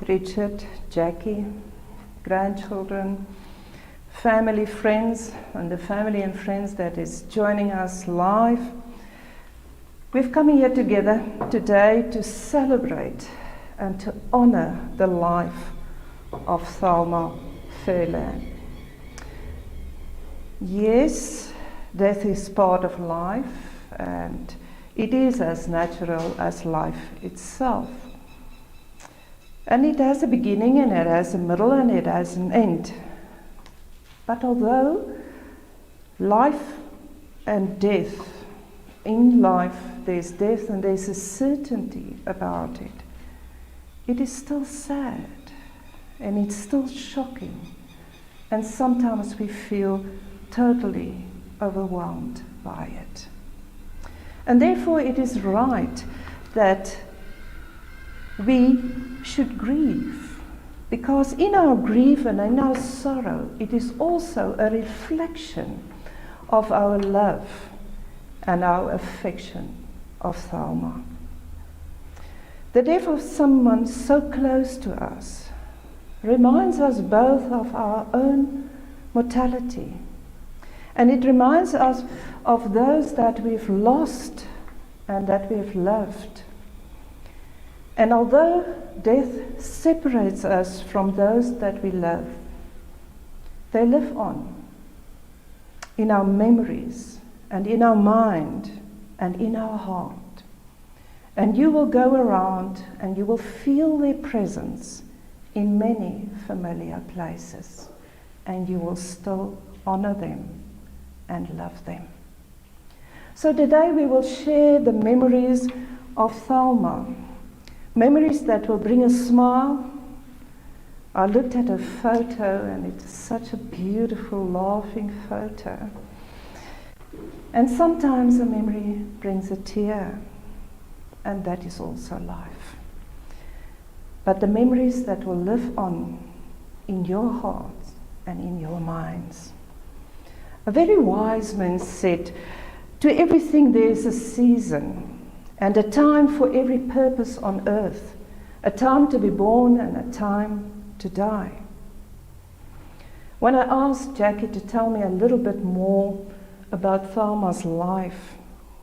Richard, Jackie, grandchildren, family, friends, and the family and friends that is joining us live. We've come here together today to celebrate and to honor the life of Thelma Fairlamb. Yes, death is part of life, and it is as natural as life itself. And it has a beginning, and it has a middle, and it has an end. But although life and death, in life there's death and there's a certainty about it, it is still sad, and it's still shocking, and sometimes we feel totally overwhelmed by it. And therefore it is right that we should grieve, because in our grief and in our sorrow, it is also a reflection of our love and our affection of Thelma. The death of someone so close to us reminds us both of our own mortality, and it reminds us of those that we've lost and that we've loved. And although death separates us from those that we love, they live on in our memories and in our mind and in our heart. And you will go around and you will feel their presence in many familiar places, and you will still honor them and love them. So today we will share the memories of Thelma. Memories that will bring a smile. I looked at a photo, and it's such a beautiful, laughing photo. And sometimes a memory brings a tear, and that is also life. But the memories that will live on in your hearts and in your minds. A very wise man said, "To everything there is a season, and a time for every purpose on earth, a time to be born and a time to die." When I asked Jackie to tell me a little bit more about Thelma's life,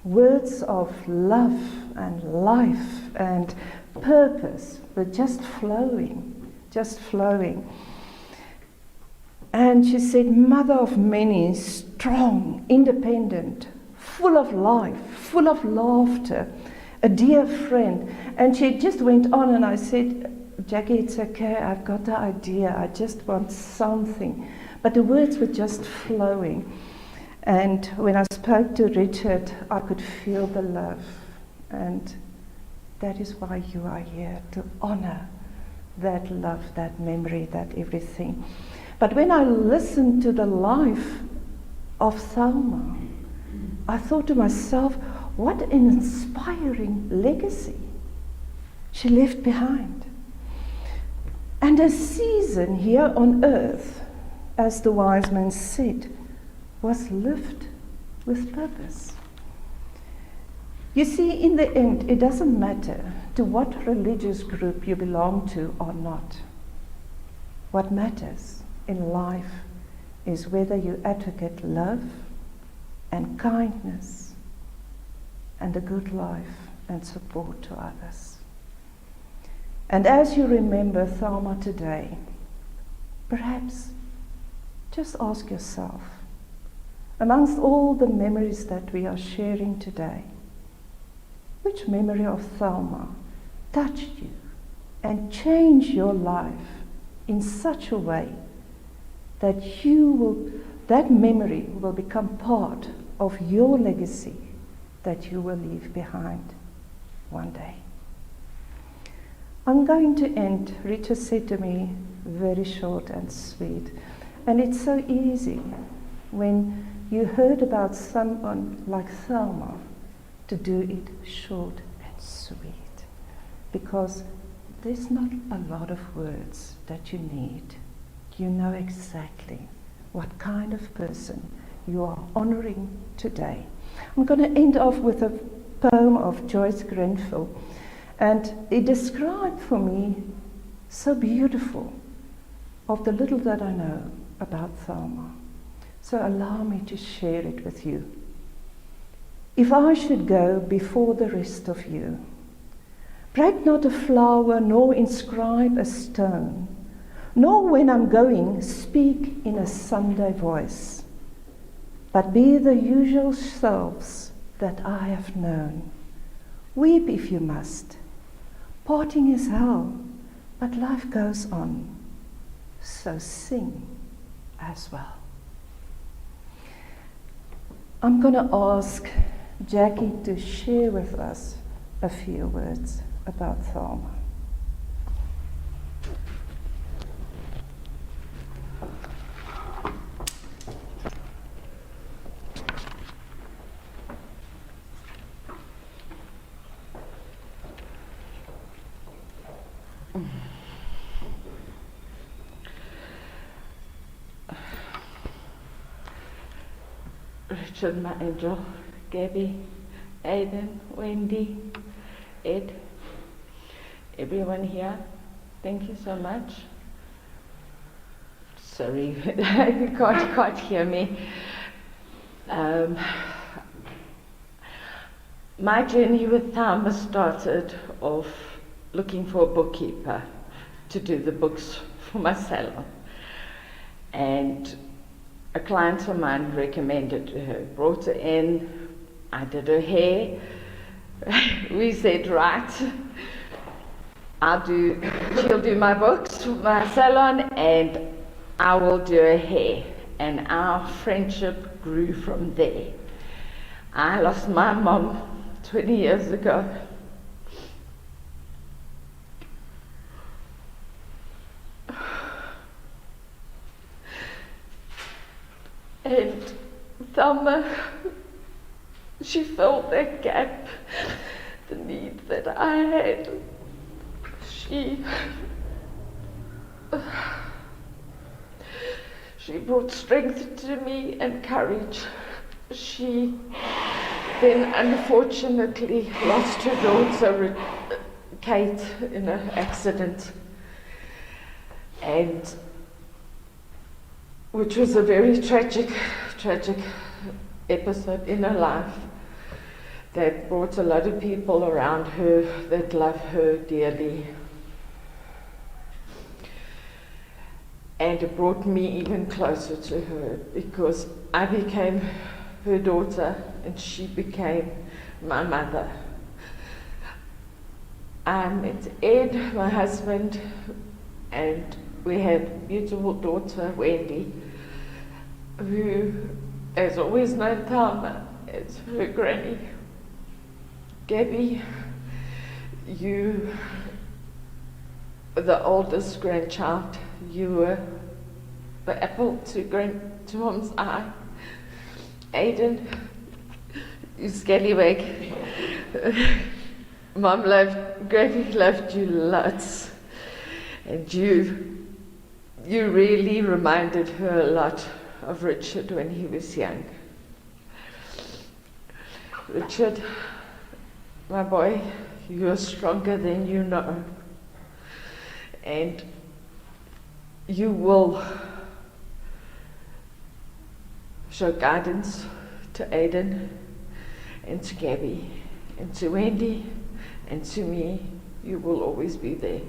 words of love and life and purpose were just flowing. And she said, mother of many, strong, independent, full of life, full of laughter, a dear friend. And she just went on, and I said, Jackie, it's okay, I've got the idea, I just want something. But the words were just flowing. And when I spoke to Richard, I could feel the love. And that is why you are here, to honor that love, that memory, that everything. But when I listened to the life of Thelma, I thought to myself, what an inspiring legacy she left behind. And a season here on earth, as the wise man said, was lived with purpose. You see, in the end, it doesn't matter to what religious group you belong to or not. What matters in life is whether you advocate love and kindness and a good life and support to others. And as you remember Thelma today, perhaps just ask yourself, amongst all the memories that we are sharing today, which memory of Thelma touched you and changed your life in such a way that that memory will become part of your legacy that you will leave behind one day. I'm going to end. Richard said to me, very short and sweet. And it's so easy when you heard about someone like Thelma to do it short and sweet, because there's not a lot of words that you need. You know exactly what kind of person you are honoring today. I'm going to end off with a poem of Joyce Grenfell, and it described for me so beautiful of the little that I know about Thelma. So allow me to share it with you. If I should go before the rest of you, break not a flower, nor inscribe a stone, nor when I'm going speak in a Sunday voice, but be the usual selves that I have known. Weep if you must. Parting is hell, but life goes on. So sing as well. I'm going to ask Jackie to share with us a few words about Thelma. Richard, my angel, Gabby, Aidan, Wendy, Ed, everyone here, thank you so much. Sorry, you can't quite hear me. My journey with Thelma started off looking for a bookkeeper to do the books for my salon. And a client of mine recommended her, brought her in, I did her hair. We said, right, she'll do my books, my salon, and I will do her hair. And our friendship grew from there. I lost my mom 20 years ago. And Thelma, she filled that gap, the need that I had. She brought strength to me and courage. She then unfortunately lost her daughter, Kate, in an accident, and which was a very tragic episode in her life that brought a lot of people around her that love her dearly. And it brought me even closer to her because I became her daughter and she became my mother. I met Ed, my husband, and we had a beautiful daughter, Wendy, who has always known Thelma as her granny. Gabby, you were the oldest grandchild. You were the apple to Mom's eye. Aidan, you scallywag. Mom loved, Gabby loved you lots. And you really reminded her a lot of Richard when he was young. Richard, my boy, you are stronger than you know. And you will show guidance to Aidan and to Gabby and to Wendy and to me. You will always be there.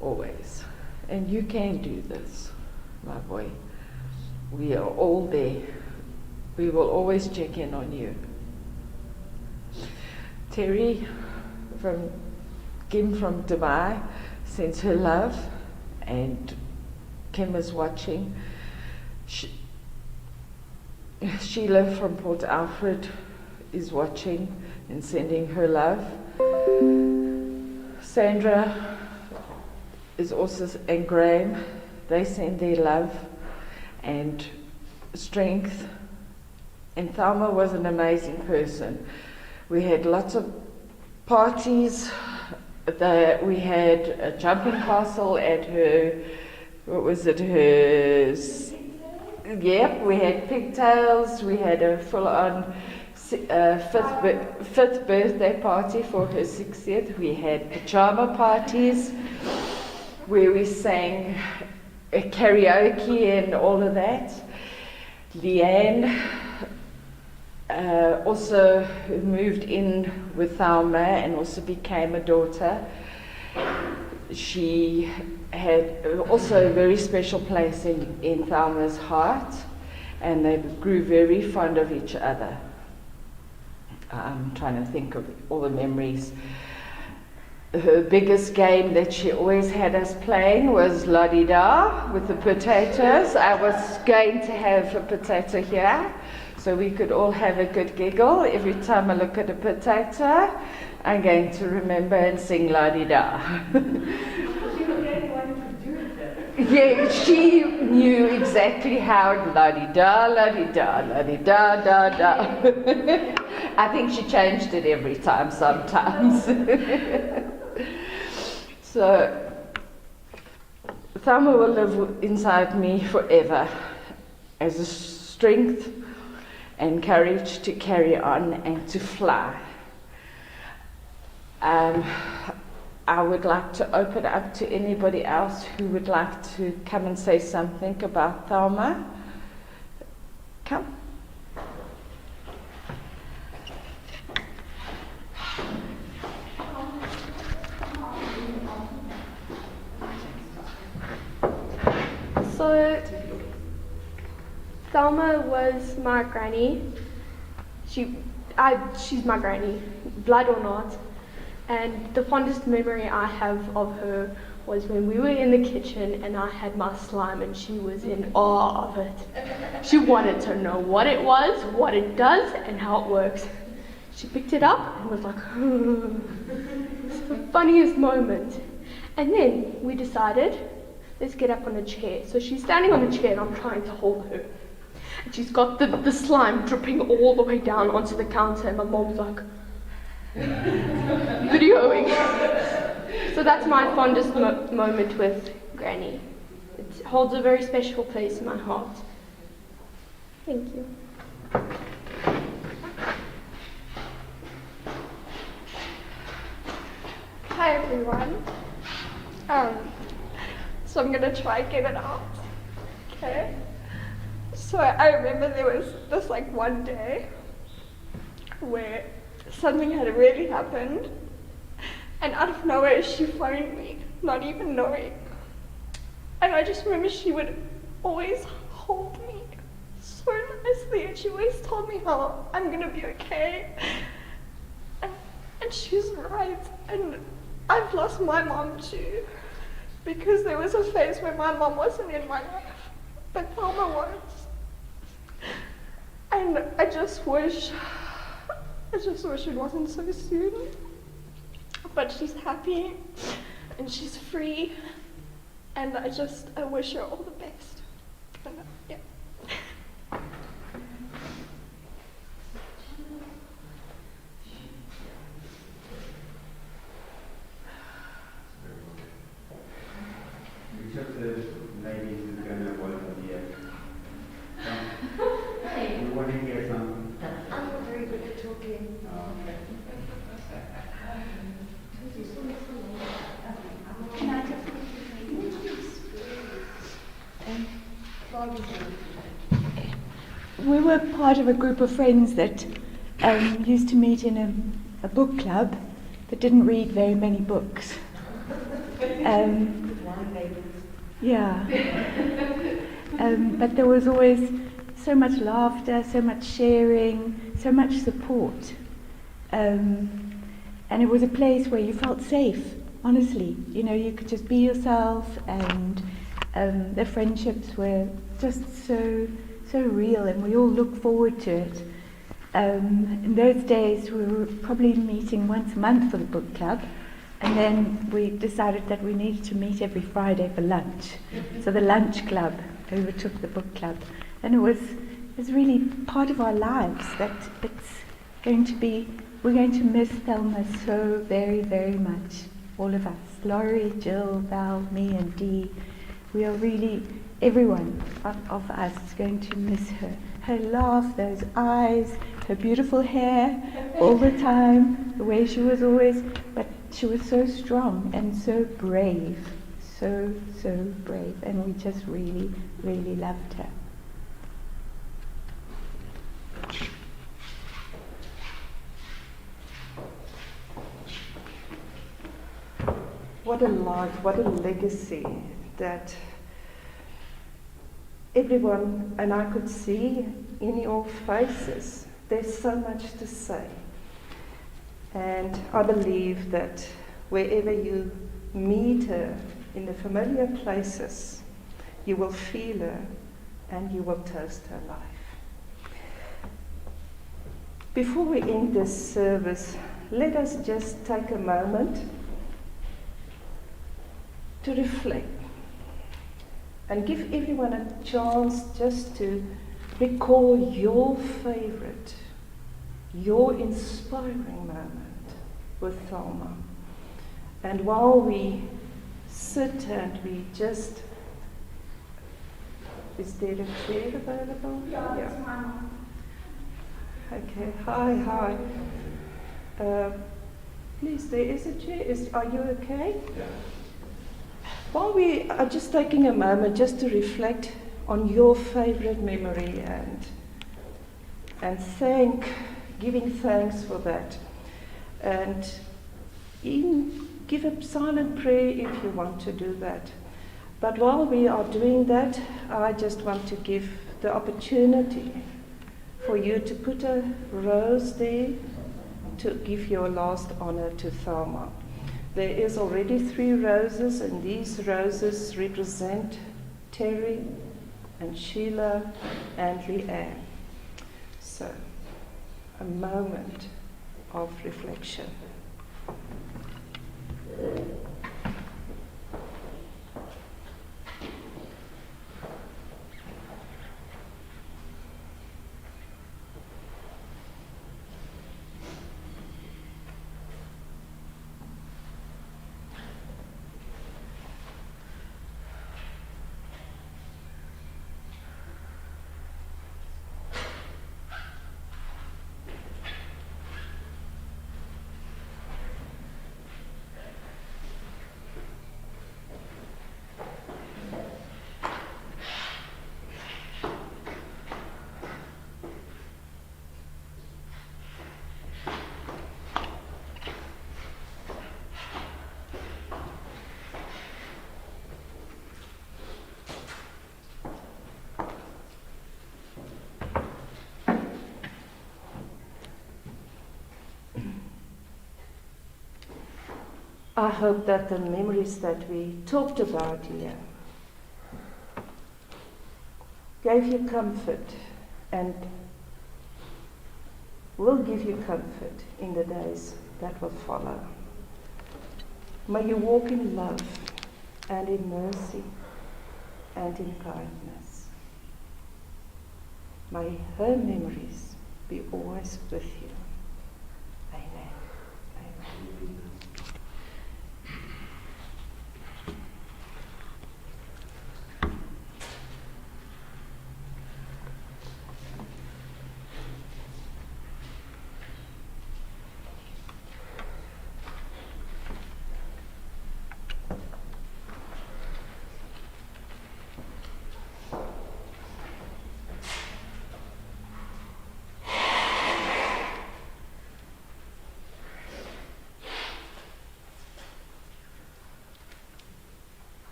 Always. And you can do this, my boy. We are all there. We will always check in on you. Terry from Kim from Dubai sends her love, and Kim is watching. Sheila from Port Alfred is watching and sending her love. Sandra is also, and Graham, they send their love and strength. And Thelma was an amazing person. We had lots of parties. We had a jumping castle at her, what was it, hers? Yep, we had pigtails, we had a full-on fifth birthday party for her 60th. We had pajama parties where we sang karaoke and all of that. Leanne also moved in with Thelma and also became a daughter. She had also a very special place in Thelma's heart, and they grew very fond of each other. I'm trying to think of all the memories. Her biggest game that she always had us playing was la-di-da with the potatoes. I was going to have a potato here, so we could all have a good giggle. Every time I look at a potato, I'm going to remember and sing la-di-da. Yeah, she knew exactly how la-di-da, la-di-da, la-di-da, da, da. I think she changed it every time sometimes. So, Thelma will live inside me forever as a strength and courage to carry on and to fly. I would like to open up to anybody else who would like to come and say something about Thelma. Come. So, Thelma was my granny. She's my granny, blood or not. And the fondest memory I have of her was when we were in the kitchen and I had my slime and she was in awe of it. She wanted to know what it was, what it does, and how it works. She picked it up and was like, it's the funniest moment. And then we decided, let's get up on a chair. So she's standing on the chair and I'm trying to hold her. And she's got the slime dripping all the way down onto the counter and my mom's like, videoing. So that's my fondest moment with Granny. It holds a very special place in my heart. Thank you. Hi everyone. So I'm gonna try and get it out. Okay. So I remember there was this one day where something had really happened, and out of nowhere she phoned me, not even knowing. And I just remember she would always hold me so nicely, and she always told me how I'm gonna be okay. And she's right. And I've lost my mom too, because there was a phase where my mom wasn't in my life, but Thelma was. And I just wish it wasn't so soon. But she's happy and she's free, and I wish her all the best. And, yeah. Which of the ladies is going to volunteer? You want to hear some? I'm not very good at talking. Can I just We were part of a group of friends that used to meet in a book club that didn't read very many books. But there was always so much laughter, so much sharing, so much support. And it was a place where you felt safe, honestly. You know, you could just be yourself, and the friendships were just so real, and we all looked forward to it. In those days, we were probably meeting once a month for the book club, and then we decided that we needed to meet every Friday for lunch. So the lunch club overtook the book club, and it was really part of our lives. That we're going to miss Thelma so very, very much. All of us, Laurie, Jill, Val, me, and Dee. We are really everyone of us is going to miss her. Her laugh, those eyes, her beautiful hair, all the time, the way she was always, but she was so strong and so brave, so brave, and we just really, really loved her. What a life, what a legacy that everyone, and I could see in your faces, there's so much to say. And I believe that wherever you meet her in the familiar places, you will feel her and you will taste her life. Before we end this service, let us just take a moment to reflect and give everyone a chance just to recall your favorite, your inspiring moment with Thelma. And while we sit and we just, is there a chair available? Yeah. It's my mom. Okay, hi. Please, there is a chair. Are you okay? Yeah. While we are just taking a moment just to reflect on your favorite memory and giving thanks for that. And even give a silent prayer if you want to do that. But while we are doing that, I just want to give the opportunity for you to put a rose there to give your last honor to Thelma. There is already 3 roses, and these roses represent Terry and Sheila and Leanne. So, a moment of reflection. I hope that the memories that we talked about here gave you comfort and will give you comfort in the days that will follow. May you walk in love and in mercy and in kindness. May her memories be always with you. Amen. Amen.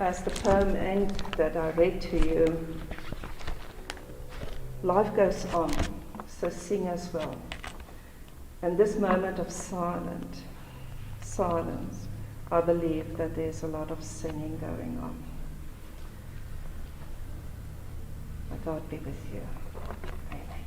As the poem ends that I read to you, life goes on, so sing as well. And this moment of silence, I believe that there's a lot of singing going on. May God be with you. Amen.